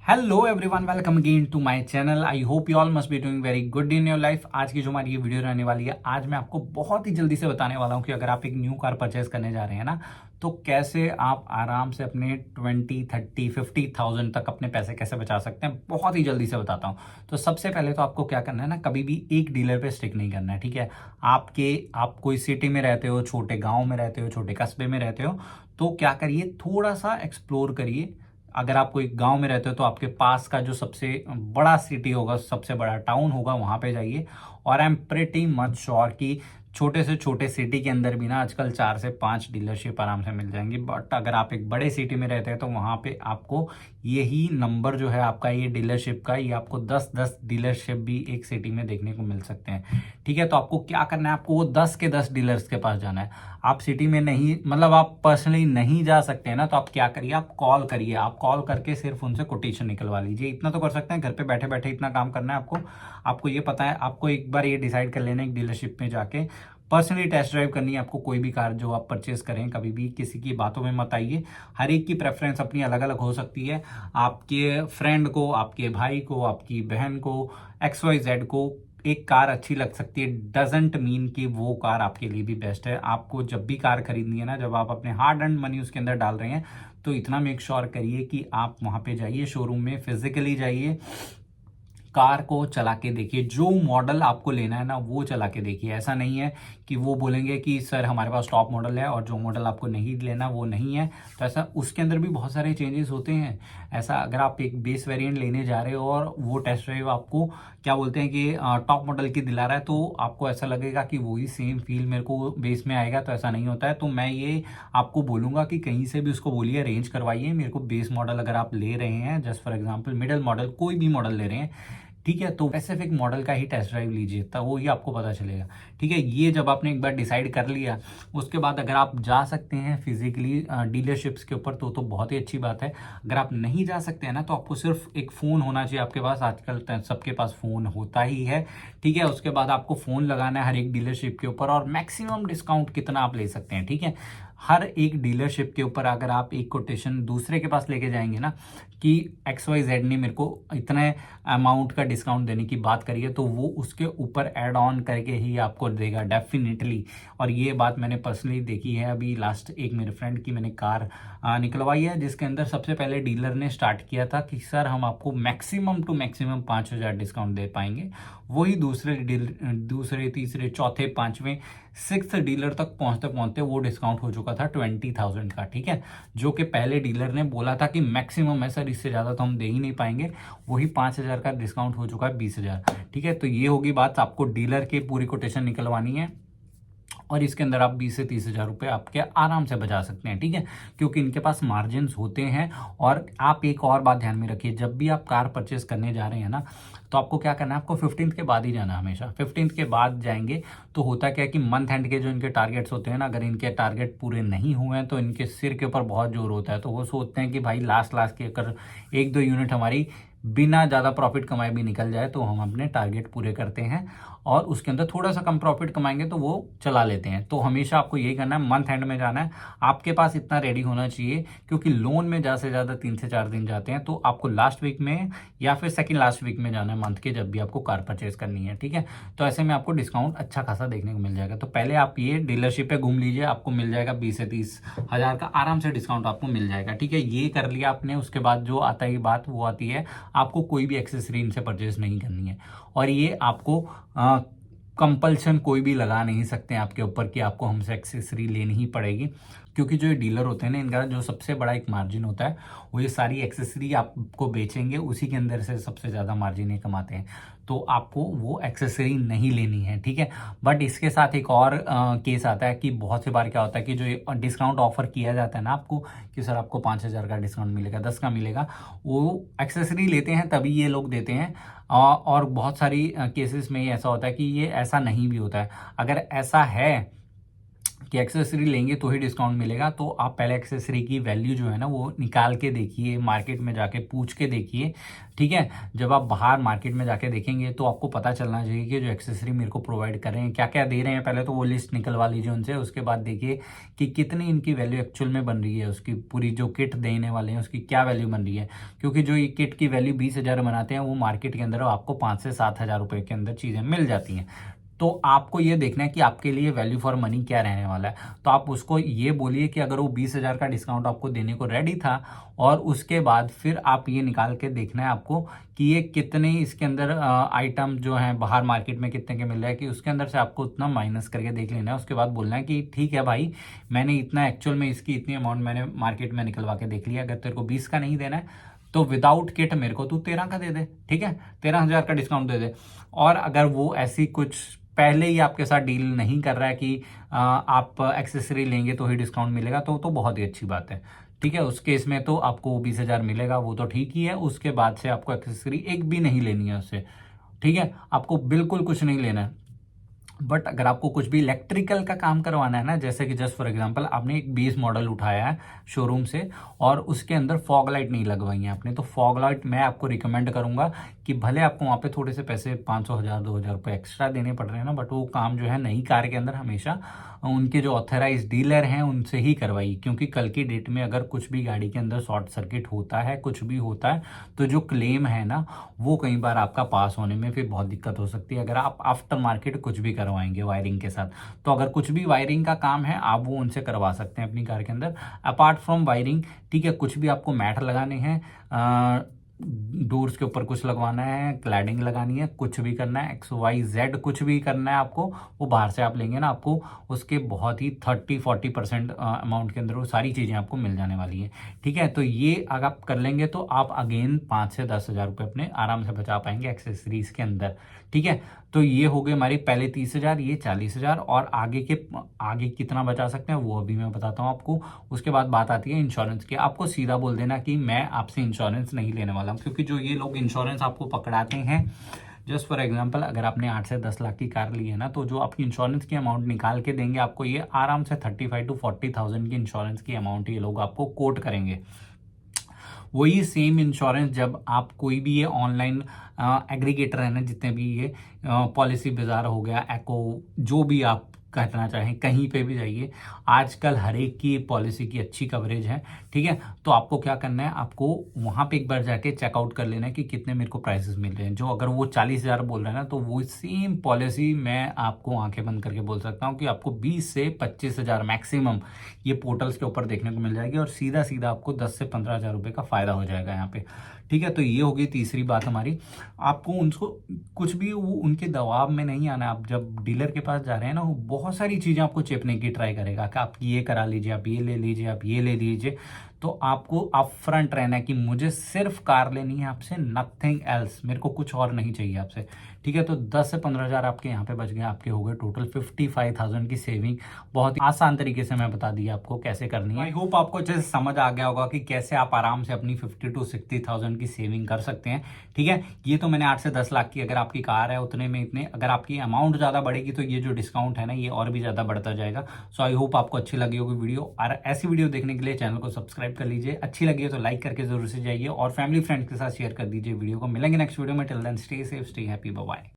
Hello everyone, welcome again to my channel. I hope you all must be doing very good in your life. आज की जो हमारी ये video रहने वाली है, आज मैं आपको बहुत ही जल्दी से बताने वाला हूँ कि अगर आप एक न्यू कार परचेज करने जा रहे हैं ना, तो कैसे आप आराम से अपने 20, 30, 50,000 तक अपने पैसे कैसे बचा सकते हैं। बहुत ही जल्दी से बताता हूँ। तो सबसे पहले तो आपको क्या करना है ना, कभी भी एक डीलर पे स्टिक नहीं करना है, ठीक है। आप कोई सिटी में रहते हो, छोटे गाँव में रहते हो, छोटे कस्बे में रहते हो, तो क्या करिए, थोड़ा सा एक्सप्लोर करिए। अगर आप कोई गांव में रहते हो तो आपके पास का जो सबसे बड़ा सिटी होगा, सबसे बड़ा टाउन होगा, वहां पे जाइए। और I am pretty much sure कि छोटे से छोटे सिटी के अंदर भी ना आजकल 4 से 5 डीलरशिप आराम से मिल जाएंगी। बट अगर आप एक बड़े सिटी में रहते हैं तो वहां पे आपको यही नंबर जो है आपका, ये डीलरशिप का, ये आपको 10-10 डीलरशिप भी एक सिटी में देखने को मिल सकते हैं, ठीक है। तो आपको क्या करना है, आपको वो 10 के 10 डीलर्स के पास जाना है। आप सिटी में नहीं, मतलब आप पर्सनली नहीं जा सकते हैं ना, तो आप क्या करिए, आप कॉल करिए। आप कॉल करके सिर्फ उनसे कोटेशन निकलवा लीजिए। इतना तो कर सकते हैं, घर पे बैठे बैठे इतना काम करना है आपको। आपको ये पता है, आपको एक बार ये डिसाइड कर लेना है, एक डीलरशिप में जाके पर्सनली टेस्ट ड्राइव करनी है आपको। कोई भी कार जो आप परचेज करें, कभी भी किसी की बातों में मत आइए। हर एक की प्रेफरेंस अपनी अलग अलग हो सकती है। आपके फ्रेंड को, आपके भाई को, आपकी बहन को, XYZ को एक कार अच्छी लग सकती है, डजेंट मीन कि वो कार आपके लिए भी बेस्ट है। आपको जब भी कार खरीदनी है ना, जब आप अपने हार्ड एंड मनी उसके अंदर डाल रहे हैं, तो इतना मेक श्योर करिए कि आप वहां पे जाइए, शोरूम में फिजिकली जाइए, कार को चला के देखिए। जो मॉडल आपको लेना है ना, वो चला के देखिए। ऐसा नहीं है कि वो बोलेंगे कि सर हमारे पास टॉप मॉडल है और जो मॉडल आपको नहीं लेना वो नहीं है। तो ऐसा, उसके अंदर भी बहुत सारे चेंजेस होते हैं। ऐसा अगर आप एक बेस वेरिएंट लेने जा रहे हो और वो टेस्ट ड्राइव आपको क्या बोलते हैं कि टॉप मॉडल की दिला रहा है, तो आपको ऐसा लगेगा कि वही सेम फील मेरे को बेस में आएगा। तो ऐसा नहीं होता है। तो मैं ये आपको बोलूंगा कि कहीं से भी उसको बोलिए, अरेंज करवाइए मेरे को बेस मॉडल। अगर आप ले रहे हैं, just for example middle model, कोई भी मॉडल ले रहे हैं, ठीक है, तो स्पेसिफिक मॉडल का ही टेस्ट ड्राइव लीजिए, तब वो ही आपको पता चलेगा, ठीक है। ये जब आपने एक बार डिसाइड कर लिया, उसके बाद अगर आप जा सकते हैं फिजिकली डीलरशिप्स के ऊपर, तो बहुत ही अच्छी बात है। अगर आप नहीं जा सकते हैं ना, तो आपको सिर्फ एक फ़ोन होना चाहिए आपके पास। आजकल सबके पास फ़ोन होता ही है, ठीक है। उसके बाद आपको फ़ोन लगाना है हर एक डीलरशिप के ऊपर, और मैक्सिमम डिस्काउंट कितना आप ले सकते हैं, ठीक है। हर एक डीलरशिप के ऊपर अगर आप एक कोटेशन दूसरे के पास लेके जाएंगे ना कि XYZ ने मेरे को इतने अमाउंट का डिस्काउंट देने की बात करी है, तो वो उसके ऊपर ऐड ऑन करके ही आपको देगा डेफिनेटली। और ये बात मैंने पर्सनली देखी है। अभी लास्ट एक मेरे फ्रेंड की मैंने कार निकलवाई है, जिसके अंदर सबसे पहले डीलर ने स्टार्ट किया था कि सर हम आपको मैक्सिमम टू मैक्सिमम 5,000 डिस्काउंट दे पाएंगे। वही दूसरे तीसरे चौथे पांचवें 6th डीलर तक पहुंचते पहुंचते वो डिस्काउंट हो चुका था 20,000 का, ठीक है। जो कि पहले डीलर ने बोला था कि मैक्सिमम है सर, इससे ज़्यादा तो हम दे ही नहीं पाएंगे। वही 5,000 का डिस्काउंट हो चुका है 20,000, ठीक है। तो ये होगी बात, आपको डीलर की पूरी कोटेशन निकलवानी है, और इसके अंदर आप 20 से 30 हज़ार रुपये आपके आराम से बचा सकते हैं, ठीक है, क्योंकि इनके पास मार्जिन होते हैं। और आप एक और बात ध्यान में रखिए, जब भी आप कार परचेस करने जा रहे हैं ना, तो आपको क्या करना है, आपको 15th के बाद ही जाना है। हमेशा 15th के बाद जाएंगे तो होता क्या है कि मंथ एंड के जो इनके टारगेट्स होते हैं ना, अगर इनके टारगेट पूरे नहीं हुए हैं तो इनके सिर के ऊपर बहुत जोर होता है। तो वो सोचते हैं कि भाई लास्ट लास्ट के अगर 1-2 यूनिट हमारी बिना ज़्यादा प्रॉफिट कमाए भी निकल जाए, तो हम अपने टारगेट पूरे करते हैं। और उसके अंदर थोड़ा सा कम प्रॉफिट कमाएंगे तो वो चला लेते हैं। तो हमेशा आपको यही करना है, मंथ एंड में जाना है। आपके पास इतना रेडी होना चाहिए, क्योंकि लोन में ज़्यादा से ज़्यादा 3 से 4 दिन जाते हैं। तो आपको लास्ट वीक में या फिर सेकंड लास्ट वीक में जाना है मंथ के, जब भी आपको कार परचेज करनी है, ठीक है। तो ऐसे में आपको डिस्काउंट अच्छा खासा देखने को मिल जाएगा। तो पहले आप ये डीलरशिप पे घूम लीजिए, आपको मिल जाएगा 20 से 30 हज़ार का आराम से डिस्काउंट आपको मिल जाएगा, ठीक है। ये कर लिया आपने। उसके बाद जो आता ही बात वो आती है, आपको कोई भी एक्सेसरी इनसे परचेज नहीं करनी है। और ये आपको कंपल्शन कोई भी लगा नहीं सकते हैं आपके ऊपर कि आपको हमसे एक्सेसरी लेनी ही पड़ेगी, क्योंकि जो ये डीलर होते हैं ना, इनका जो सबसे बड़ा एक मार्जिन होता है, वो ये सारी एक्सेसरी आपको बेचेंगे, उसी के अंदर से सबसे ज़्यादा मार्जिन ये कमाते हैं। तो आपको वो एक्सेसरी नहीं लेनी है, ठीक है। बट इसके साथ एक और केस आता है कि बहुत सी बार क्या होता है कि जो डिस्काउंट ऑफर किया जाता है ना आपको, कि सर आपको 5,000 का डिस्काउंट मिलेगा, 10 का मिलेगा, वो एक्सेसरी लेते हैं तभी ये लोग देते हैं। और बहुत सारी केसेस में ही ऐसा होता है कि ये ऐसा नहीं भी होता है। अगर ऐसा है कि एक्सेसरी लेंगे तो ही डिस्काउंट मिलेगा, तो आप पहले एक्सेसरी की वैल्यू जो है ना वो निकाल के देखिए, मार्केट में जाके पूछ के देखिए, ठीक है। जब आप बाहर मार्केट में जाके देखेंगे तो आपको पता चलना चाहिए कि जो एक्सेसरी मेरे को प्रोवाइड कर रहे हैं क्या क्या दे रहे हैं। पहले तो वो लिस्ट निकलवा लीजिए उनसे, उसके बाद देखिए कि कितनी इनकी वैल्यू एक्चुअल में बन रही है, उसकी पूरी जो किट देने वाले हैं उसकी क्या वैल्यू बन रही है। क्योंकि जो ये किट की वैल्यू 20,000 बनाते हैं वो मार्केट के अंदर आपको 5 से 7 हज़ार रुपए के अंदर चीज़ें मिल जाती हैं। तो आपको ये देखना है कि आपके लिए वैल्यू फॉर मनी क्या रहने वाला है। तो आप उसको ये बोलिए कि अगर वो 20,000 का डिस्काउंट आपको देने को रेडी था, और उसके बाद फिर आप ये निकाल के देखना है आपको कि ये कितने इसके अंदर आइटम जो हैं बाहर मार्केट में कितने के मिल रहा है, कि उसके अंदर से आपको उतना माइनस करके देख लेना है। उसके बाद बोलना है कि ठीक है भाई, मैंने इतना एक्चुअल में इसकी इतनी अमाउंट मैंने मार्केट में निकलवा के देख लिया, अगर तेरे को 20 का नहीं देना है तो विदाउट किट मेरे को तू 13 का दे दे, ठीक है, 13,000 का डिस्काउंट दे दे। और अगर वो ऐसी कुछ पहले ही आपके साथ डील नहीं कर रहा है कि आप एक्सेसरी लेंगे तो ही डिस्काउंट मिलेगा, तो बहुत ही अच्छी बात है, ठीक है। उस केस में तो आपको 20,000 मिलेगा, वो तो ठीक ही है। उसके बाद से आपको एक्सेसरी एक भी नहीं लेनी है उससे, ठीक है, आपको बिल्कुल कुछ नहीं लेना है। बट अगर आपको कुछ भी इलेक्ट्रिकल का काम करवाना है ना, जैसे कि जस्ट फॉर एग्जांपल आपने एक बेस मॉडल उठाया है शोरूम से और उसके अंदर फॉग लाइट नहीं लगवाई है आपने, तो फॉग लाइट मैं आपको रिकमेंड करूंगा कि भले आपको वहां पे थोड़े से पैसे 500 हज़ार 2,000 रुपये एक्स्ट्रा देने पड़ रहे हैं ना, बट वो काम जो है नई कार के अंदर हमेशा उनके जो ऑथराइज डीलर हैं उनसे ही करवाइए। क्योंकि कल की डेट में अगर कुछ भी गाड़ी के अंदर शॉर्ट सर्किट होता है, कुछ भी होता है, तो जो क्लेम है ना वो कई बार आपका पास होने में फिर बहुत दिक्कत हो सकती है अगर आप आफ्टर मार्केट कुछ भी करवाएंगे वायरिंग के साथ। तो अगर कुछ भी वायरिंग का काम है आप वो उनसे करवा सकते हैं अपनी कार के अंदर, अपार्ट फ्रॉम वायरिंग, ठीक है। कुछ भी आपको मैट लगाने हैं, डोर्स के ऊपर कुछ लगवाना है, क्लैडिंग लगानी है, कुछ भी करना है, XYZ कुछ भी करना है आपको, वो बाहर से आप लेंगे ना, आपको उसके बहुत ही 30-40% अमाउंट के अंदर वो सारी चीज़ें आपको मिल जाने वाली है, ठीक है। तो ये अगर आप कर लेंगे तो आप अगेन 5 से 10 हज़ार रुपये अपने आराम से बचा पाएंगे एक्सेसरीज के अंदर, ठीक है। तो ये हो गए हमारी पहले 30,000, ये 40,000, और आगे कितना बचा सकते हैं वो अभी मैं बताता हूँ आपको। उसके बाद बात आती है इंश्योरेंस की। आपको सीधा बोल देना कि मैं आपसे इंश्योरेंस नहीं लेने वाला हूँ, क्योंकि जो ये लोग इंश्योरेंस आपको पकड़ाते हैं, जस्ट फॉर एग्जांपल अगर आपने 8 से 10 लाख की कार ली है ना, तो जो आपकी इंश्योरेंस की अमाउंट निकाल के देंगे आपको, ये आराम से 35 to 40,000 की इंश्योरेंस की अमाउंट ये लोग आपको कोट करेंगे। वही सेम इंश्योरेंस जब आप कोई भी ये ऑनलाइन एग्रीगेटर है ना, जितने भी ये पॉलिसी बाजार हो गया, एको, जो भी आप करना चाहें कहीं पे भी जाइए, आजकल हर एक की पॉलिसी की अच्छी कवरेज है, ठीक है। तो आपको क्या करना है, आपको वहां पे एक बार जाके चेकआउट कर लेना है कि कितने मेरे को प्राइसेस मिल रहे हैं। जो अगर वो 40,000 बोल रहे हैं ना, तो वो सेम पॉलिसी मैं आपको आंखें बंद करके बोल सकता हूँ कि आपको 20 से 25 हज़ार मैक्सिमम ये पोर्टल्स के ऊपर देखने को मिल जाएगी, और सीधा सीधा आपको 10 से 15 हज़ार रुपये का फायदा हो जाएगा यहाँ पे, ठीक है। तो ये होगी तीसरी बात हमारी। आपको उनको कुछ भी वो उनके दबाव में नहीं आना। आप जब डीलर के पास जा रहे हैं ना, वो बहुत सारी चीजें आपको चेपने की ट्राई करेगा कि आप ये करा लीजिए, आप ये ले लीजिए, आप ये ले लीजिए। तो आपको अप फ्रंट रहना है कि मुझे सिर्फ कार लेनी है आपसे, नथिंग एल्स, मेरे को कुछ और नहीं चाहिए आपसे, ठीक है। तो 10 से 15 हज़ार आपके यहाँ पे बच गए, आपके हो गए टोटल 55,000 की सेविंग। बहुत ही आसान तरीके से मैं बता दिया आपको कैसे करनी है। आई होप आपको अच्छे से समझ आ गया होगा कि कैसे आप आराम से अपनी 50 to 60,000 की सेविंग कर सकते हैं, ठीक है। ये तो मैंने 8 से 10 लाख की, अगर आपकी कार है उतने में इतने, अगर आपकी अमाउंट ज्यादा बढ़ेगी तो ये जो डिस्काउंट है ना ये और भी ज्यादा बढ़ता जाएगा। सो आई होप आपको अच्छी लगी होगी वीडियो, और ऐसी वीडियो देखने के लिए चैनल को सब्सक्राइब कर लीजिए। अच्छी लगी है तो लाइक करके जरूर से जाइए, और फैमिली फ्रेंड्स के साथ शेयर कर दीजिए वीडियो को। मिलेंगे नेक्स्ट वीडियो में, till then stay safe, stay happy, bye bye.